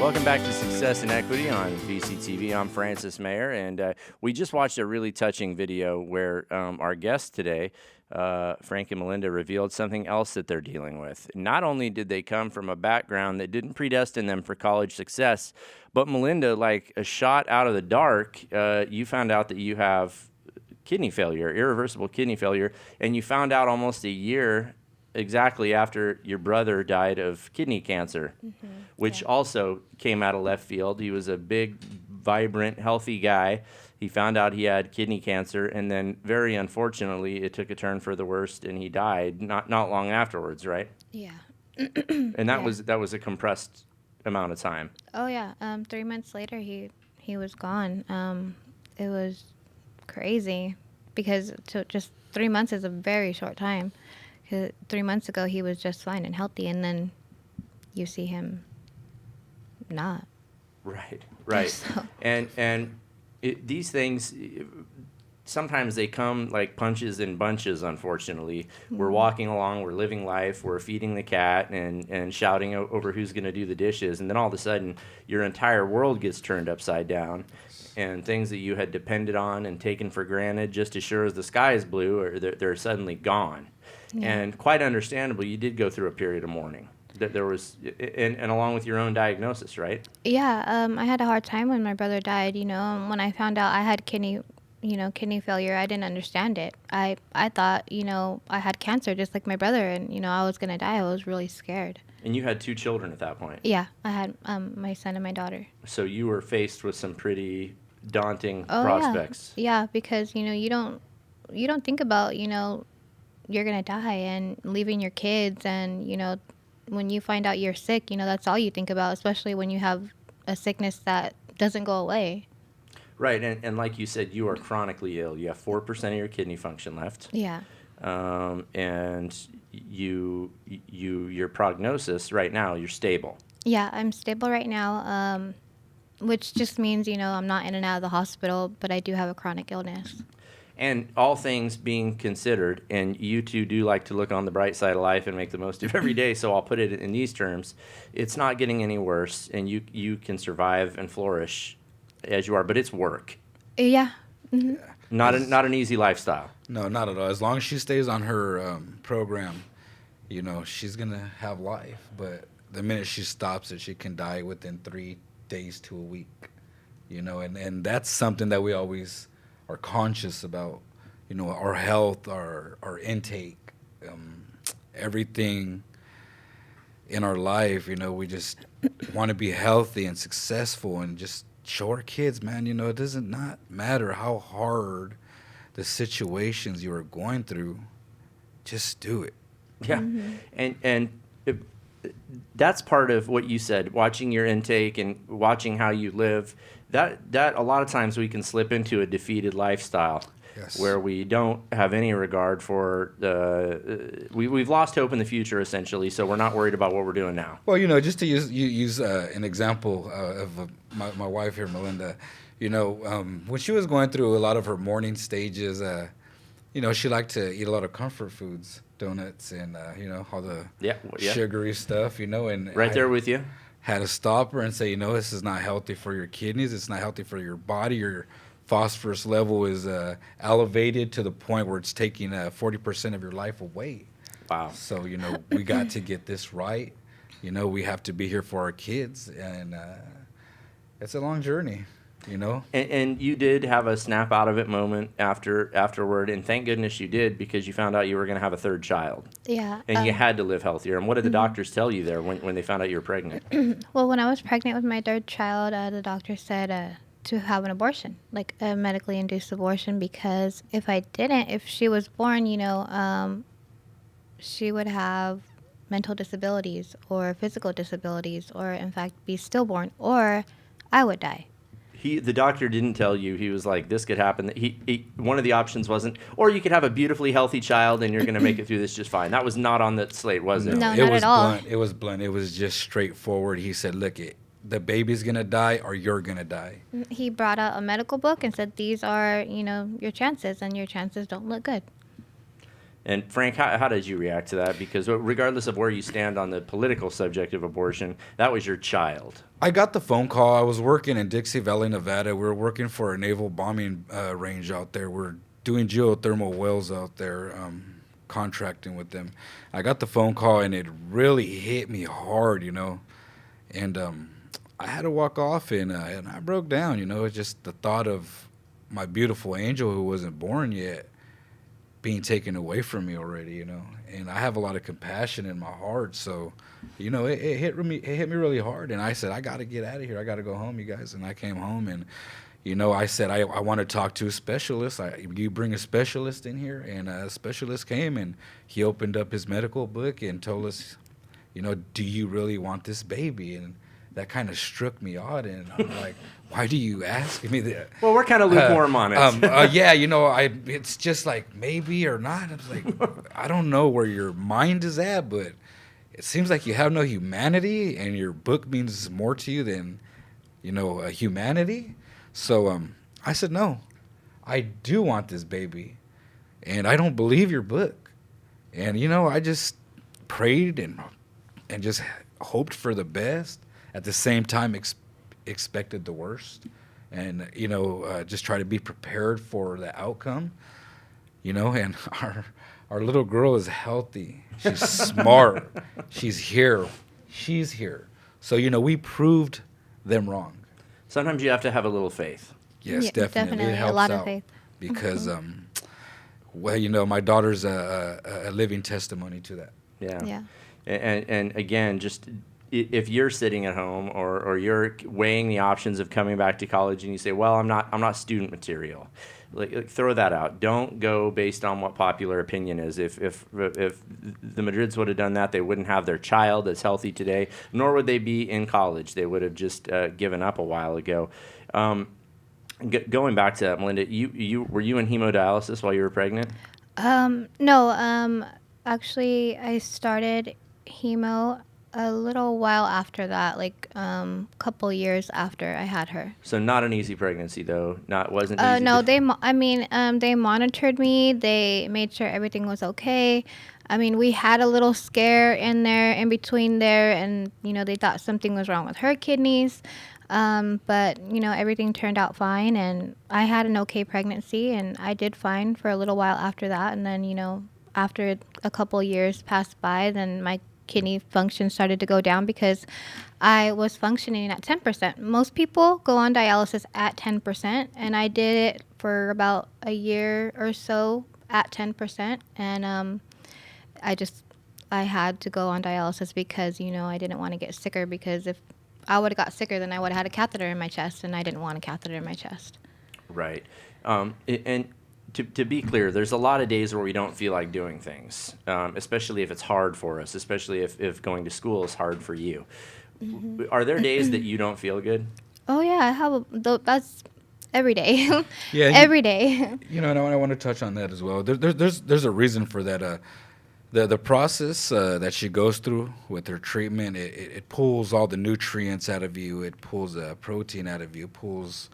Welcome back to Success and Equity on VCTV. I'm Francis Mayer, and we just watched a really touching video where our guest today, Frank and Melinda, revealed something else that they're dealing with. Not only did they come from a background that didn't predestine them for college success, but Melinda, like a shot out of the dark, you found out that you have kidney failure, irreversible kidney failure, and you found out almost a year exactly after your brother died of kidney cancer, which also came out of left field. He was a big, vibrant, healthy guy. He found out he had kidney cancer, and then very unfortunately, it took a turn for the worst, and he died not long afterwards, right? Yeah. And that Yeah. was a compressed amount of time. Oh yeah. 3 months later, he was gone. It was crazy because just 3 months is a very short time. 'Cause 3 months ago, he was just fine and healthy, and then you see him not. Right, right. So, These things, sometimes they come like punches in bunches, unfortunately. We're walking along, we're living life, we're feeding the cat and shouting over who's going to do the dishes, and then all of a sudden your entire world gets turned upside down, and things that you had depended on and taken for granted just as sure as the sky is blue, or they're suddenly gone. yeah. And quite understandable, you did go through a period of mourning. That there was, and along with your own diagnosis, right? Yeah. I had a hard time when my brother died. And when I found out I had kidney failure, I didn't understand it. I thought, I had cancer just like my brother, and I was gonna die. I was really scared. And you had two children at that point. Yeah, I had my son and my daughter. So you were faced with some pretty daunting Oh yeah, prospects. yeah, because you don't think about you're gonna die and leaving your kids, and when you find out you're sick, that's all you think about, especially when you have a sickness that doesn't go away. Right, and like you said, you are chronically ill. You have 4% of your kidney function left, Yeah, and your prognosis right now, you're stable. yeah, I'm stable right now, which just means I'm not in and out of the hospital, but I do have a chronic illness. And all things being considered, and you two do like to look on the bright side of life and make the most of every day, so I'll put it in these terms. It's not getting any worse, and you can survive and flourish as you are, but it's work. Yeah. Not an easy lifestyle. No, not at all. As long as she stays on her program, she's going to have life. But the minute she stops it, she can die within 3 days to a week. And that's something that we always are conscious about, our health, our intake, everything in our life. We just want to be healthy and successful and just show our kids, man, it doesn't not matter how hard the situations you are going through, just do it. Yeah, and that's part of what you said. Watching your intake and watching how you live. That a lot of times we can slip into a defeated lifestyle. Yes. Where we don't have any regard for we've lost hope in the future, essentially, so we're not worried about what we're doing now. Well, just to use an example of my wife here, Melinda, when she was going through a lot of her morning stages, she liked to eat a lot of comfort foods, donuts, and all the Yeah. sugary stuff, and Right there with you. had to stop her and say, this is not healthy for your kidneys. It's not healthy for your body. Your phosphorus level is elevated to the point where it's taking 40% of your life away. Wow. So, we got to get this right. We have to be here for our kids. And it's a long journey, And you did have a snap out of it moment afterward, and thank goodness you did, because you found out you were going to have a third child, Yeah. and you had to live healthier. And what did the doctors tell you there when they found out you were pregnant? Well, when I was pregnant with my third child, the doctor said to have an abortion, like a medically induced abortion, because if she was born, she would have mental disabilities or physical disabilities, or in fact be stillborn, or I would die. The doctor didn't tell you. He was like, this could happen. One of the options wasn't, or you could have a beautifully healthy child and you're going to make it through this just fine. That was not on the slate, was it? No, it not was at all. blunt. It was blunt. It was just straightforward. He said, look, the baby's going to die or you're going to die. He brought out a medical book and said, these are, your chances, and your chances don't look good. And Frank, how did you react to that? Because regardless of where you stand on the political subject of abortion, that was your child. I got the phone call. I was working in Dixie Valley, Nevada. We were working for a naval bombing range out there. We're doing geothermal wells out there, contracting with them. I got the phone call, and it really hit me hard, And I had to walk off, and I broke down, It's just the thought of my beautiful angel who wasn't born yet being taken away from me already, And I have a lot of compassion in my heart, so, it hit me really hard. And I said, I got to get out of here. I got to go home, you guys. And I came home, and, I said, I want to talk to a specialist. You bring a specialist in here, and a specialist came, and he opened up his medical book and told us, do you really want this baby? And that kind of struck me odd, and I'm like, why do you ask me that? Well, we're kind of lukewarm on it. Yeah, it's just like maybe or not. I was like, I don't know where your mind is at, but it seems like you have no humanity, and your book means more to you than, humanity. So I said, no, I do want this baby, and I don't believe your book. And, I just prayed and just hoped for the best. At the same time, expected the worst, and just try to be prepared for the outcome. And our little girl is healthy. She's smart. She's here. So we proved them wrong. Sometimes you have to have a little faith. Yes, Yeah, definitely. It helps a lot out of faith. because my daughter's a living testimony to that. Yeah. Yeah. And again, just if you're sitting at home or you're weighing the options of coming back to college and you say, well, I'm not student material, like throw that out. Don't go based on what popular opinion is. If the Madrids would have done that, they wouldn't have their child that's healthy today, nor would they be in college. They would have just given up a while ago. Going back to that, Melinda, were you in hemodialysis while you were pregnant? No. Actually, I started hemo a little while after that, like couple years after I had her. So not an easy pregnancy, though. Wasn't easy. No, they monitored me. They made sure everything was okay. I mean, we had a little scare in between there, and they thought something was wrong with her kidneys. But everything turned out fine, and I had an okay pregnancy, and I did fine for a little while after that. And then after a couple years passed by, then my kidney function started to go down because I was functioning at 10%. Most people go on dialysis at 10%, and I did it for about a year or so at 10%. And I had to go on dialysis because, I didn't want to get sicker, because if I would have got sicker, then I would have had a catheter in my chest, and I didn't want a catheter in my chest. Right. And to be clear, there's a lot of days where we don't feel like doing things, especially if it's hard for us, especially if going to school is hard for you. Mm-hmm. Are there days that you don't feel good? Oh, yeah. I have that's every day. Yeah. Every day. And I want to touch on that as well. There's a reason for that. The process that she goes through with her treatment, it pulls all the nutrients out of you. It pulls protein out of you. It pulls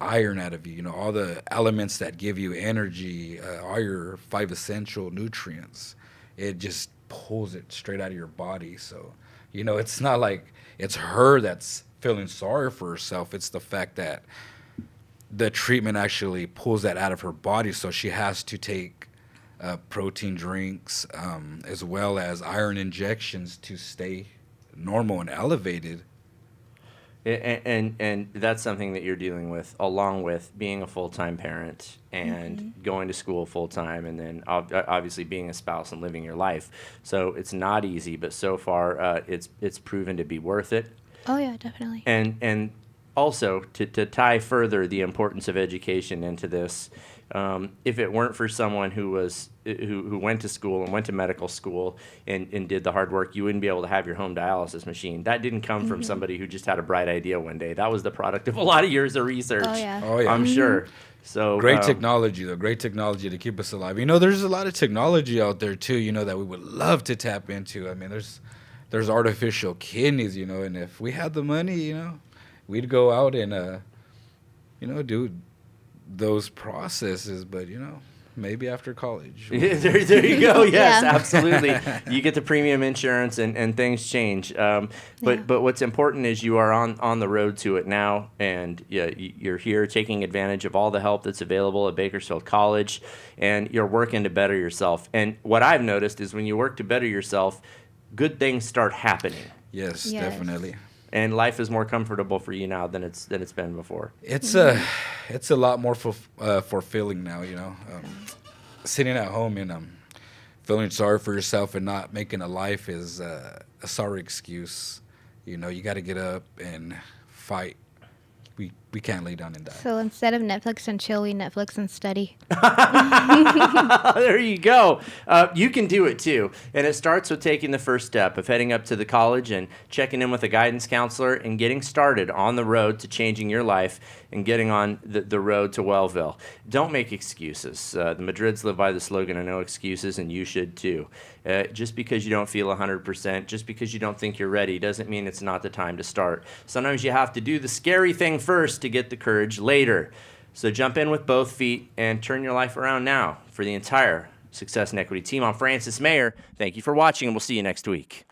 iron out of you. All the elements that give you energy, all your 5 essential nutrients. It just pulls it straight out of your body. So, it's not like it's her that's feeling sorry for herself. It's the fact that the treatment actually pulls that out of her body. So she has to take protein drinks, as well as iron injections to stay normal and elevated. And that's something that you're dealing with, along with being a full-time parent and going to school full-time, and then obviously being a spouse and living your life. So it's not easy, but so far it's proven to be worth it. Oh, yeah, definitely. And also, to tie further the importance of education into this, if it weren't for someone who went to school and went to medical school and did the hard work, you wouldn't be able to have your home dialysis machine. That didn't come from somebody who just had a bright idea one day. That was the product of a lot of years of research. Oh, yeah. I'm sure. So great technology, though. Great technology to keep us alive. There's a lot of technology out there too. that we would love to tap into. I mean, there's artificial kidneys. And if we had the money, we'd go out and do those processes. But maybe after college. there you go. Yes, Yeah. absolutely. You get the premium insurance, and things change. But what's important is you are on the road to it now, and yeah, you're here taking advantage of all the help that's available at Bakersfield College, and you're working to better yourself. And what I've noticed is when you work to better yourself, good things start happening, Yes, Yes. definitely. and life is more comfortable for you now than it's been before. It's a lot more fulfilling now. Sitting at home and feeling sorry for yourself and not making a life is a sorry excuse. You got to get up and fight. We can't lay down and die. So instead of Netflix and chill, we Netflix and study. There you go. You can do it too. And it starts with taking the first step of heading up to the college and checking in with a guidance counselor and getting started on the road to changing your life and getting on the road to Wellville. Don't make excuses. The Madrids live by the slogan of no excuses, and you should too. Just because you don't feel 100%, just because you don't think you're ready, doesn't mean it's not the time to start. Sometimes you have to do the scary thing first to get the courage later. So jump in with both feet and turn your life around now. For the entire Success and Equity team, I'm Francis Mayer. Thank you for watching, and we'll see you next week.